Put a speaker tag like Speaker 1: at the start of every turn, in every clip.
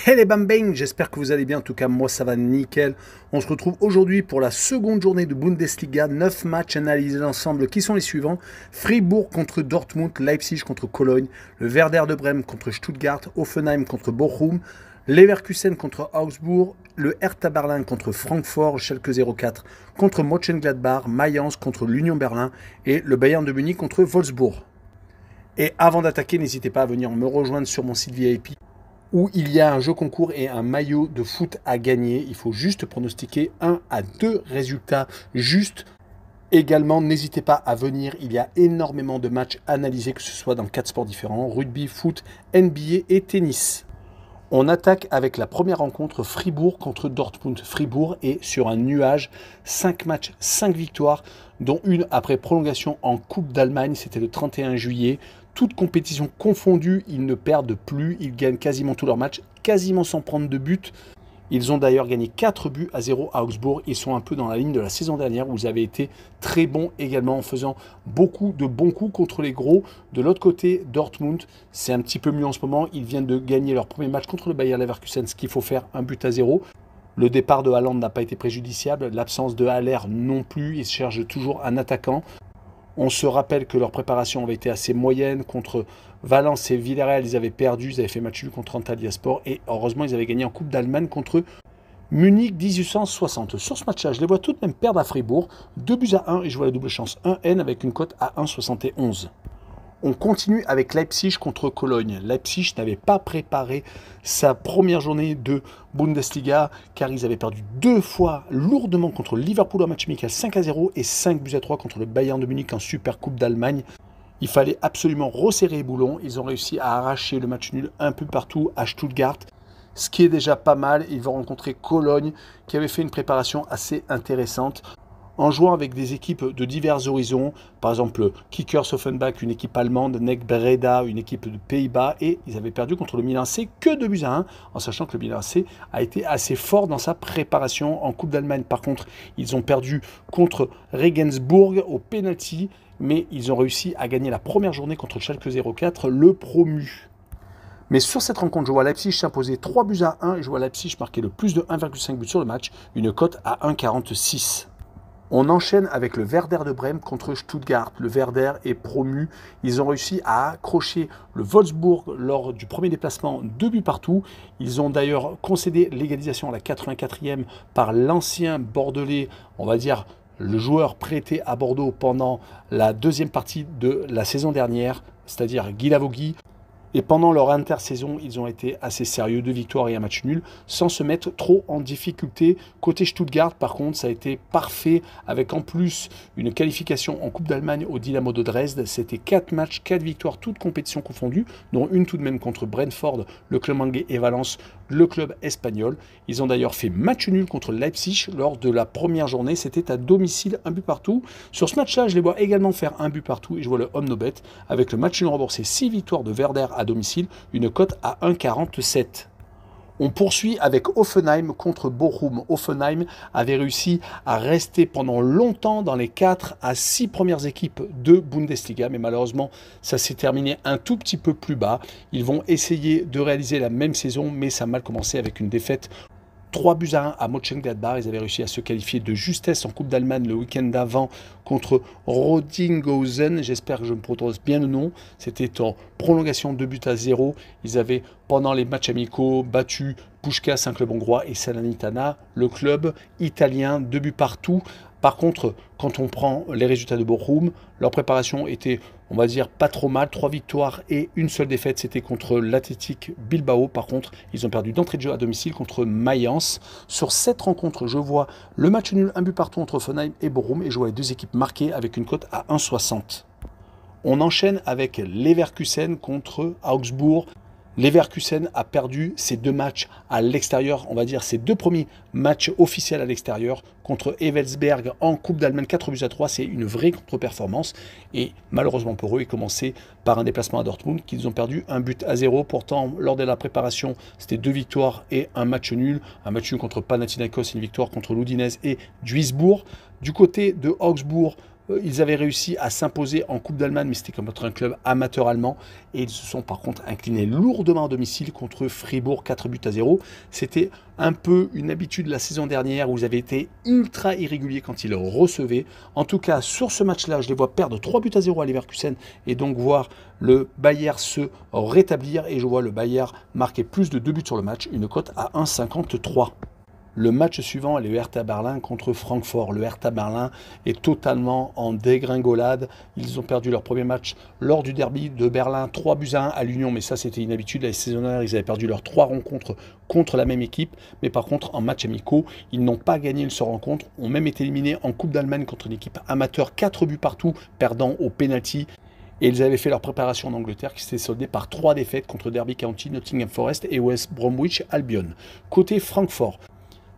Speaker 1: Hey les bang, j'espère que vous allez bien, en tout cas moi ça va nickel. On se retrouve aujourd'hui pour la seconde journée de Bundesliga, 9 matchs analysés ensemble qui sont les suivants. Fribourg contre Dortmund, Leipzig contre Cologne, le Werder de Brême contre Stuttgart, Hoffenheim contre Bochum, Leverkusen contre Augsbourg, le Hertha Berlin contre Francfort, Schalke 04 contre Mönchengladbach, Mayence contre l'Union Berlin et le Bayern de Munich contre Wolfsburg. Et avant d'attaquer, n'hésitez pas à venir me rejoindre sur mon site VIP où il y a un jeu concours et un maillot de foot à gagner. Il faut juste pronostiquer 1 à 2 résultats justes. Également, n'hésitez pas à venir, il y a énormément de matchs analysés, que ce soit dans 4 sports différents, rugby, foot, NBA et tennis. On attaque avec la première rencontre, Fribourg contre Dortmund. Fribourg est sur un nuage, 5 matchs, 5 victoires, dont une après prolongation en Coupe d'Allemagne, c'était le 31 juillet. Toutes compétitions confondues, ils ne perdent plus, ils gagnent quasiment tous leurs matchs, quasiment sans prendre de but. Ils ont d'ailleurs gagné 4 buts à 0 à Augsbourg. Ils sont un peu dans la ligne de la saison dernière où ils avaient été très bons également en faisant beaucoup de bons coups contre les gros. De l'autre côté, Dortmund, c'est un petit peu mieux en ce moment. Ils viennent de gagner leur premier match contre le Bayer Leverkusen, ce qu'il faut faire, 1 but à 0. Le départ de Haaland n'a pas été préjudiciable, l'absence de Haller non plus. Ils cherchent toujours un attaquant. On se rappelle que leur préparation avait été assez moyenne contre Valence et Villarreal. Ils avaient perdu, ils avaient fait match nul contre Antalyaspor et heureusement ils avaient gagné en Coupe d'Allemagne contre Munich 1860. Sur ce match-là, je les vois tout de même perdre à Fribourg, 2 buts à 1 et je vois la double chance 1N avec une cote à 1,71. On continue avec Leipzig contre Cologne. Leipzig n'avait pas préparé sa première journée de Bundesliga car ils avaient perdu 2 fois lourdement contre Liverpool en match amical 5 à 0 et 5 buts à 3 contre le Bayern de Munich en Super Coupe d'Allemagne. Il fallait absolument resserrer les boulons. Ils ont réussi à arracher le match nul un peu partout à Stuttgart, ce qui est déjà pas mal. Ils vont rencontrer Cologne qui avait fait une préparation assez intéressante en jouant avec des équipes de divers horizons, par exemple Kickers Offenbach, une équipe allemande, NEC Breda, une équipe de Pays-Bas, et ils avaient perdu contre le Milan AC que 2 buts à 1, en sachant que le Milan AC a été assez fort dans sa préparation en Coupe d'Allemagne. Par contre, ils ont perdu contre Regensburg au penalty, mais ils ont réussi à gagner la première journée contre Schalke 04, le promu. Mais sur cette rencontre, je vois Leipzig s'imposer 3 buts à 1 et je vois Leipzig marquer le plus de 1,5 buts sur le match, une cote à 1,46. On enchaîne avec le Werder de Brême contre Stuttgart. Le Werder est promu. Ils ont réussi à accrocher le Wolfsburg lors du premier déplacement, 2 buts partout. Ils ont d'ailleurs concédé l'égalisation à la 84e par l'ancien Bordelais, on va dire le joueur prêté à Bordeaux pendant la deuxième partie de la saison dernière, c'est-à-dire Guy Lavogui. Et pendant leur intersaison, ils ont été assez sérieux, 2 victoires et un match nul, sans se mettre trop en difficulté. Côté Stuttgart, par contre, ça a été parfait, avec en plus une qualification en Coupe d'Allemagne au Dynamo de Dresde. C'était 4 matchs, 4 victoires, toutes compétitions confondues, dont une tout de même contre Brentford, le club anglais et Valence, le club espagnol. Ils ont d'ailleurs fait match nul contre Leipzig lors de la première journée. C'était à domicile, 1 but partout. Sur ce match-là, je les vois également faire 1 but partout et je vois le home no bet avec le match nul remboursé, 6 victoires de Werder à domicile, une cote à 1,47. On poursuit avec Hoffenheim contre Bochum. Hoffenheim avait réussi à rester pendant longtemps dans les 4 à 6 premières équipes de Bundesliga, mais malheureusement, ça s'est terminé un tout petit peu plus bas. Ils vont essayer de réaliser la même saison, mais ça a mal commencé avec une défaite 3 buts à 1 à Mönchengladbach. Ils avaient réussi à se qualifier de justesse en Coupe d'Allemagne le week-end d'avant contre Rodinghausen. J'espère que je me prononce bien le nom. C'était en prolongation, 2 buts à 0. Ils avaient, pendant les matchs amicaux, battu Puskás, un club hongrois, et Salernitana, le club italien, 2 buts partout. Par contre, quand on prend les résultats de Bochum, leur préparation était, on va dire, pas trop mal. 3 victoires et une seule défaite, c'était contre l'Athletic Bilbao. Par contre, ils ont perdu d'entrée de jeu à domicile contre Mayence. Sur cette rencontre, je vois le match nul, 1 but partout entre Hoffenheim et Bochum, et je vois les deux équipes marquées avec une cote à 1,60. On enchaîne avec Leverkusen contre Augsbourg. Leverkusen a perdu ses 2 matchs à l'extérieur, on va dire ses 2 premiers matchs officiels à l'extérieur contre Evelsberg en Coupe d'Allemagne, 4 buts à 3, c'est une vraie contre-performance et malheureusement pour eux, ils commençaient par un déplacement à Dortmund qu'ils ont perdu 1 but à 0. Pourtant, lors de la préparation, c'était 2 victoires et un match nul contre Panathinaikos, une victoire contre l'Udinese et Duisbourg. Du côté de Augsbourg, Ils avaient réussi à s'imposer en Coupe d'Allemagne, mais c'était contre un club amateur allemand. Et ils se sont par contre inclinés lourdement à domicile contre Fribourg, 4-0. C'était un peu une habitude la saison dernière où ils avaient été ultra irréguliers quand ils recevaient. En tout cas, sur ce match-là, je les vois perdre 3-0 à Leverkusen et donc voir le Bayern se rétablir. Et je vois le Bayern marquer plus de 2 buts sur le match, une cote à 1,53. Le match suivant est le Hertha Berlin contre Francfort. Le Hertha Berlin est totalement en dégringolade. Ils ont perdu leur premier match lors du derby de Berlin, 3-1 à l'Union. Mais ça, c'était une habitude. La saison dernière, ils avaient perdu leurs 3 rencontres contre la même équipe. Mais par contre, en match amicaux, ils n'ont pas gagné une seule rencontre. Ont même été éliminés en Coupe d'Allemagne contre une équipe amateur, 4 buts partout, perdant au penalty. Et ils avaient fait leur préparation en Angleterre qui s'était soldée par 3 défaites contre Derby County, Nottingham Forest et West Bromwich Albion. Côté Francfort,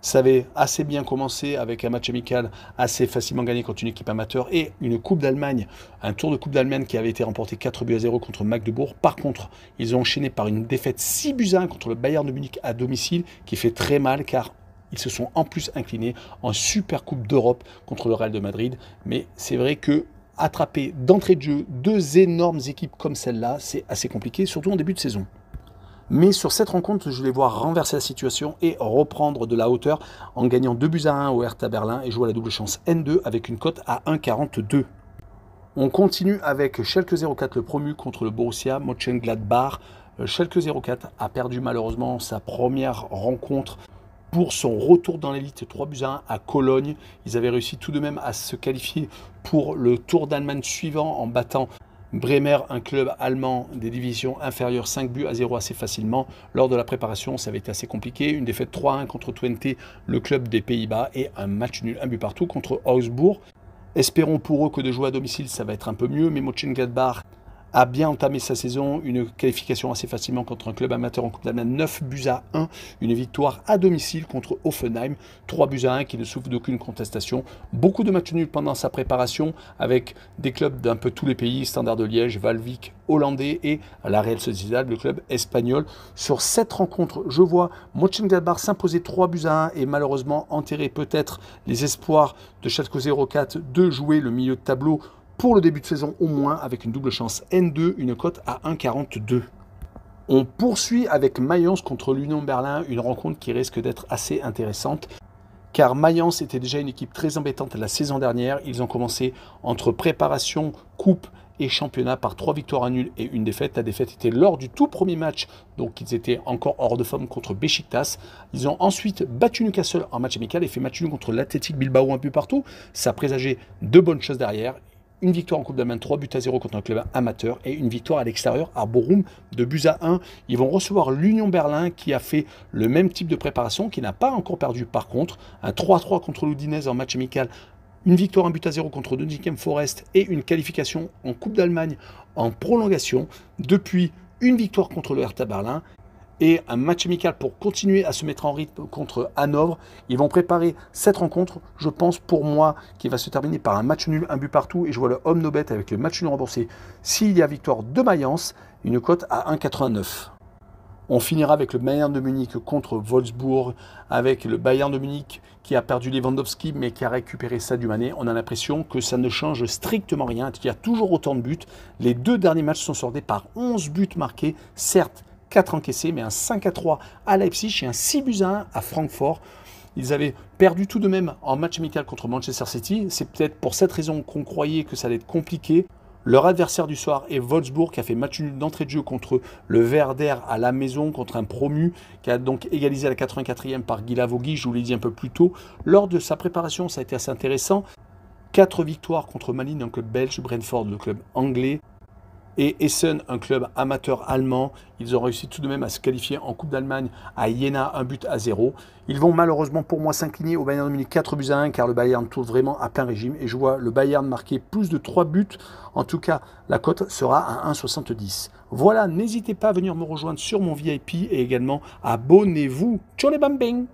Speaker 1: ça avait assez bien commencé avec un match amical assez facilement gagné contre une équipe amateur et une Coupe d'Allemagne, un tour de Coupe d'Allemagne qui avait été remporté 4-0 contre Magdebourg. Par contre, ils ont enchaîné par une défaite 6-1 contre le Bayern de Munich à domicile qui fait très mal car ils se sont en plus inclinés en Super Coupe d'Europe contre le Real de Madrid. Mais c'est vrai que attraper d'entrée de jeu 2 énormes équipes comme celle-là, c'est assez compliqué, surtout en début de saison. Mais sur cette rencontre, je vais voir renverser la situation et reprendre de la hauteur en gagnant 2-1 au Hertha Berlin et jouer à la double chance N2 avec une cote à 1,42. On continue avec Schalke 04, le promu contre le Borussia Mönchengladbach. Schalke 04 a perdu malheureusement sa première rencontre pour son retour dans l'élite 3-1 à Cologne. Ils avaient réussi tout de même à se qualifier pour le Tour d'Allemagne suivant en battant Bremer, un club allemand des divisions inférieures, 5-0 assez facilement. Lors de la préparation, ça avait été assez compliqué. Une défaite 3-1 contre Twente, le club des Pays-Bas, et un match nul, un but partout contre Augsbourg. Espérons pour eux que de jouer à domicile, ça va être un peu mieux, mais Mönchengladbach a bien entamé sa saison, une qualification assez facilement contre un club amateur en Coupe d'Allemagne, 9-1, une victoire à domicile contre Hoffenheim, 3-1 qui ne souffre d'aucune contestation. Beaucoup de matchs nuls pendant sa préparation avec des clubs d'un peu tous les pays, Standard de Liège, Valvik, hollandais et la Real Sociedad, le club espagnol. Sur cette rencontre, je vois Mönchengladbach s'imposer 3-1 et malheureusement enterrer peut-être les espoirs de Schalke 04 de jouer le milieu de tableau pour le début de saison au moins, avec une double chance N2, une cote à 1,42. On poursuit avec Mayence contre l'Union Berlin, une rencontre qui risque d'être assez intéressante, car Mayence était déjà une équipe très embêtante la saison dernière. Ils ont commencé entre préparation, coupe et championnat par 3 victoires à nul et une défaite. La défaite était lors du tout premier match, donc ils étaient encore hors de forme contre Beşiktaş. Ils ont ensuite battu Newcastle en match amical et fait match nul contre l'Athletic Bilbao un peu partout. Ça présageait de bonnes choses derrière. Une victoire en Coupe d'Allemagne, 3-0 contre un club amateur et une victoire à l'extérieur à Bochum de 1. Ils vont recevoir l'Union Berlin qui a fait le même type de préparation, qui n'a pas encore perdu par contre. Un 3-3 contre l'Udinese en match amical, une victoire 1-0 contre Nottingham Forest et une qualification en Coupe d'Allemagne en prolongation. Depuis, une victoire contre le Hertha Berlin et un match amical pour continuer à se mettre en rythme contre Hanovre. Ils vont préparer cette rencontre, je pense pour moi, qui va se terminer par un match nul, un but partout, et je vois le homme no bet avec le match nul remboursé. S'il y a victoire de Mayence, une cote à 1,89. On finira avec le Bayern de Munich contre Wolfsburg, avec le Bayern de Munich qui a perdu Lewandowski, mais qui a récupéré Sadio Mané. On a l'impression que ça ne change strictement rien, qu'il y a toujours autant de buts. Les 2 derniers matchs sont soldés par 11 buts marqués, certes, 4 encaissés, mais un 5-3 à Leipzig et un 6-1 à Francfort. Ils avaient perdu tout de même en match amical contre Manchester City. C'est peut-être pour cette raison qu'on croyait que ça allait être compliqué. Leur adversaire du soir est Wolfsburg qui a fait match nul d'entrée de jeu contre le Werder à la maison, contre un promu qui a donc égalisé à la 84e par Guy Lavogui, je vous l'ai dit un peu plus tôt. Lors de sa préparation, ça a été assez intéressant. 4 victoires contre Malines, un club belge, Brentford, le club anglais, et Essen, un club amateur allemand. Ils ont réussi tout de même à se qualifier en Coupe d'Allemagne à Jena, 1-0. Ils vont malheureusement pour moi s'incliner au Bayern de Munich 4-1 car le Bayern tourne vraiment à plein régime et je vois le Bayern marquer plus de 3 buts. En tout cas, la cote sera à 1,70. Voilà, n'hésitez pas à venir me rejoindre sur mon VIP et également abonnez-vous. Ciao les bambins!